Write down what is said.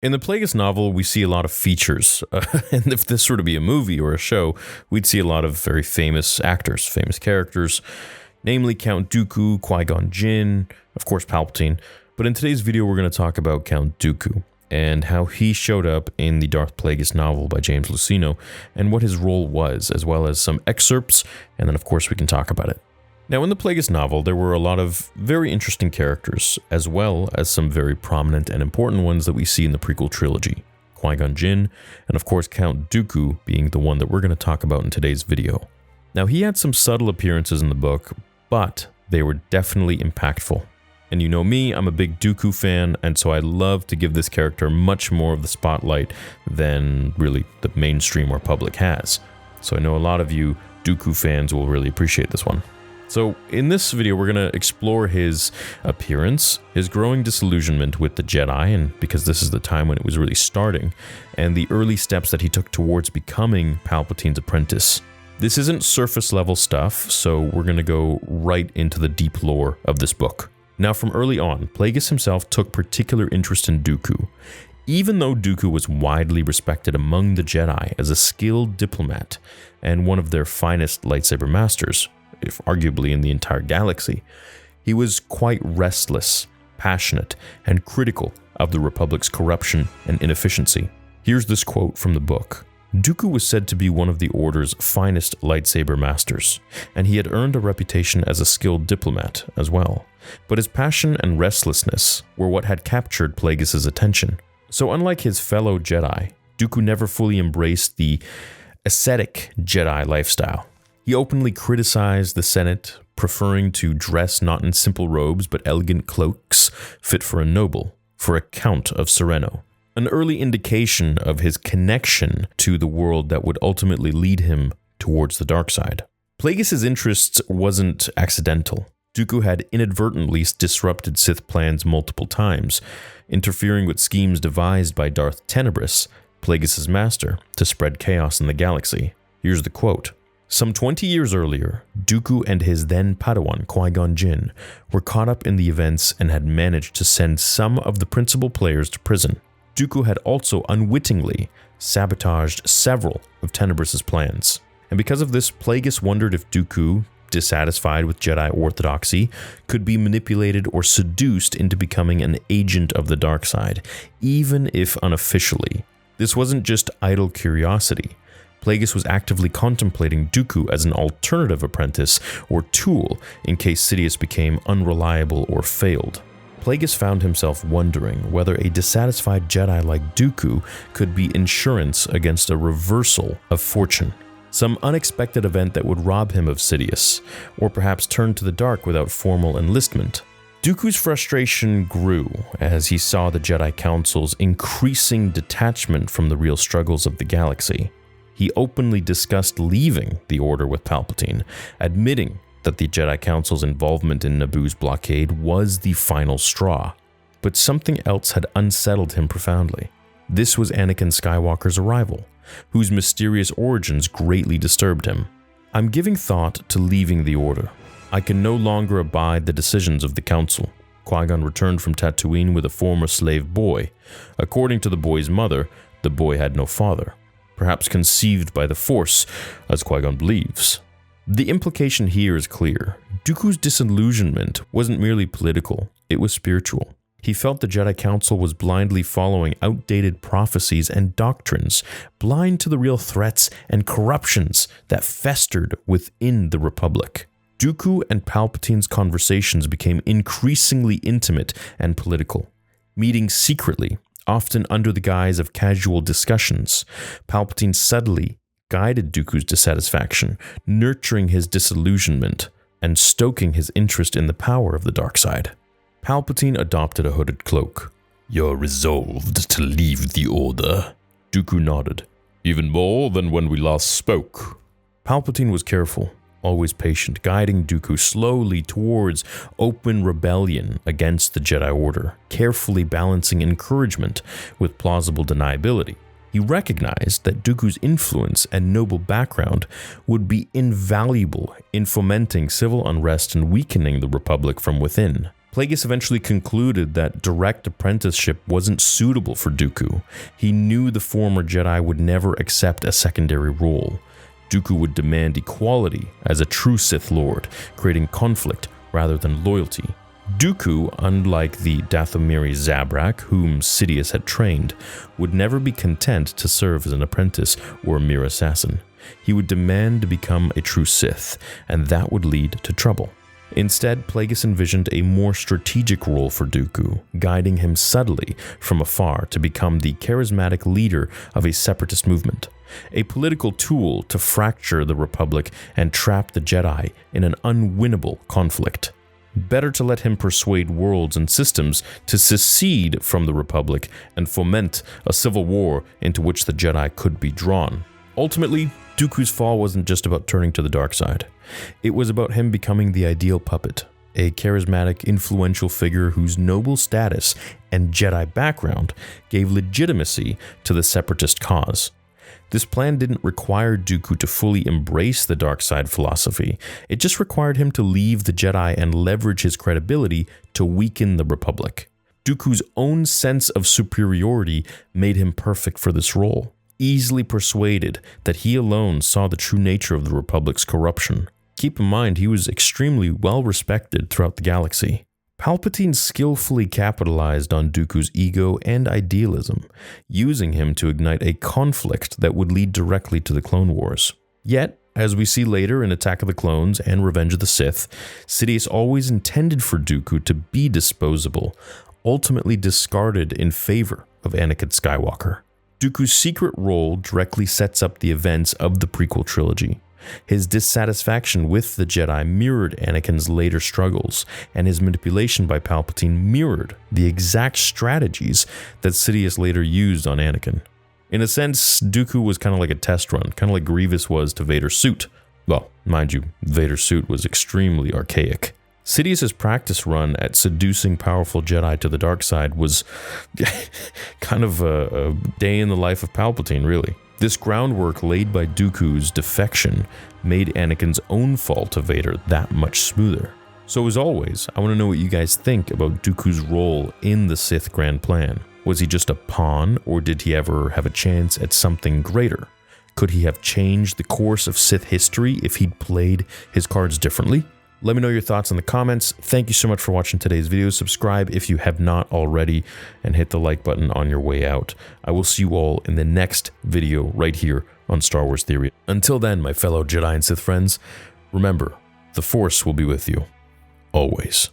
In the Plagueis novel, we see a lot of features, and if this were to be a movie or a show, we'd see a lot of very famous actors, famous characters, namely Count Dooku, Qui-Gon Jinn, of course Palpatine. But in today's video, we're going to talk about Count Dooku and how he showed up in the Darth Plagueis novel by James Luceno and what his role was, as well as some excerpts, and then of course we can talk about it. Now, in the Plagueis novel, there were a lot of very interesting characters, as well as some very prominent and important ones that we see in the prequel trilogy. Qui-Gon Jinn, and of course Count Dooku being the one that we're going to talk about in today's video. Now, he had some subtle appearances in the book, but they were definitely impactful. And you know me, I'm a big Dooku fan, and so I love to give this character much more of the spotlight than really the mainstream or public has. So I know a lot of you Dooku fans will really appreciate this one. So in this video, we're going to explore his appearance, his growing disillusionment with the Jedi, and because this is the time when it was really starting, and the early steps that he took towards becoming Palpatine's apprentice. This isn't surface level stuff, so we're going to go right into the deep lore of this book. Now, from early on, Plagueis himself took particular interest in Dooku. Even though Dooku was widely respected among the Jedi as a skilled diplomat and one of their finest lightsaber masters, if arguably in the entire galaxy, he was quite restless, passionate, and critical of the Republic's corruption and inefficiency. Here's this quote from the book. Dooku was said to be one of the Order's finest lightsaber masters, and he had earned a reputation as a skilled diplomat as well. But his passion and restlessness were what had captured Plagueis' attention. So unlike his fellow Jedi, Dooku never fully embraced the ascetic Jedi lifestyle. He openly criticized the Senate, preferring to dress not in simple robes but elegant cloaks fit for a noble, for a Count of Sereno. An early indication of his connection to the world that would ultimately lead him towards the dark side. Plagueis' interests wasn't accidental. Dooku had inadvertently disrupted Sith plans multiple times, interfering with schemes devised by Darth Tenebris, Plagueis' master, to spread chaos in the galaxy. Here's the quote. Some 20 years earlier, Dooku and his then Padawan, Qui-Gon Jinn, were caught up in the events and had managed to send some of the principal players to prison. Dooku had also unwittingly sabotaged several of Tenebris' plans. And because of this, Plagueis wondered if Dooku, dissatisfied with Jedi orthodoxy, could be manipulated or seduced into becoming an agent of the dark side, even if unofficially. This wasn't just idle curiosity. Plagueis was actively contemplating Dooku as an alternative apprentice or tool in case Sidious became unreliable or failed. Plagueis found himself wondering whether a dissatisfied Jedi like Dooku could be insurance against a reversal of fortune, some unexpected event that would rob him of Sidious, or perhaps turn to the dark without formal enlistment. Dooku's frustration grew as he saw the Jedi Council's increasing detachment from the real struggles of the galaxy. He openly discussed leaving the Order with Palpatine, admitting that the Jedi Council's involvement in Naboo's blockade was the final straw. But something else had unsettled him profoundly. This was Anakin Skywalker's arrival, whose mysterious origins greatly disturbed him. I'm giving thought to leaving the Order. I can no longer abide the decisions of the Council. Qui-Gon returned from Tatooine with a former slave boy. According to the boy's mother, the boy had no father. Perhaps conceived by the Force, as Qui-Gon believes. The implication here is clear. Dooku's disillusionment wasn't merely political, it was spiritual. He felt the Jedi Council was blindly following outdated prophecies and doctrines, blind to the real threats and corruptions that festered within the Republic. Dooku and Palpatine's conversations became increasingly intimate and political. Meeting secretly, often under the guise of casual discussions, Palpatine subtly guided Dooku's dissatisfaction, nurturing his disillusionment and stoking his interest in the power of the dark side. Palpatine adopted a hooded cloak. "You're resolved to leave the Order?" Dooku nodded. "Even more than when we last spoke." Palpatine was careful, always patient, guiding Dooku slowly towards open rebellion against the Jedi Order, carefully balancing encouragement with plausible deniability. He recognized that Dooku's influence and noble background would be invaluable in fomenting civil unrest and weakening the Republic from within. Plagueis eventually concluded that direct apprenticeship wasn't suitable for Dooku. He knew the former Jedi would never accept a secondary role. Dooku would demand equality as a true Sith Lord, creating conflict rather than loyalty. Dooku, unlike the Dathomiri Zabrak, whom Sidious had trained, would never be content to serve as an apprentice or a mere assassin. He would demand to become a true Sith, and that would lead to trouble. Instead, Plagueis envisioned a more strategic role for Dooku, guiding him subtly from afar to become the charismatic leader of a separatist movement, a political tool to fracture the Republic and trap the Jedi in an unwinnable conflict. Better to let him persuade worlds and systems to secede from the Republic and foment a civil war into which the Jedi could be drawn. Ultimately, Dooku's fall wasn't just about turning to the dark side. It was about him becoming the ideal puppet, a charismatic, influential figure whose noble status and Jedi background gave legitimacy to the separatist cause. This plan didn't require Dooku to fully embrace the dark side philosophy. It just required him to leave the Jedi and leverage his credibility to weaken the Republic. Dooku's own sense of superiority made him perfect for this role, easily persuaded that he alone saw the true nature of the Republic's corruption. Keep in mind, he was extremely well respected throughout the galaxy. Palpatine skillfully capitalized on Dooku's ego and idealism, using him to ignite a conflict that would lead directly to the Clone Wars. Yet, as we see later in Attack of the Clones and Revenge of the Sith, Sidious always intended for Dooku to be disposable, ultimately discarded in favor of Anakin Skywalker. Dooku's secret role directly sets up the events of the prequel trilogy. His dissatisfaction with the Jedi mirrored Anakin's later struggles, and his manipulation by Palpatine mirrored the exact strategies that Sidious later used on Anakin. In a sense, Dooku was kind of like a test run, kind of like Grievous was to Vader's suit. Well, mind you, Vader's suit was extremely archaic. Sidious's practice run at seducing powerful Jedi to the dark side was kind of a day in the life of Palpatine, really. This groundwork laid by Dooku's defection made Anakin's own fall to Vader that much smoother. So as always, I want to know what you guys think about Dooku's role in the Sith Grand Plan. Was he just a pawn, or did he ever have a chance at something greater? Could he have changed the course of Sith history if he'd played his cards differently? Let me know your thoughts in the comments. Thank you so much for watching today's video. Subscribe if you have not already, and hit the like button on your way out. I will see you all in the next video right here on Star Wars Theory. Until then, my fellow Jedi and Sith friends, remember, the Force will be with you, always.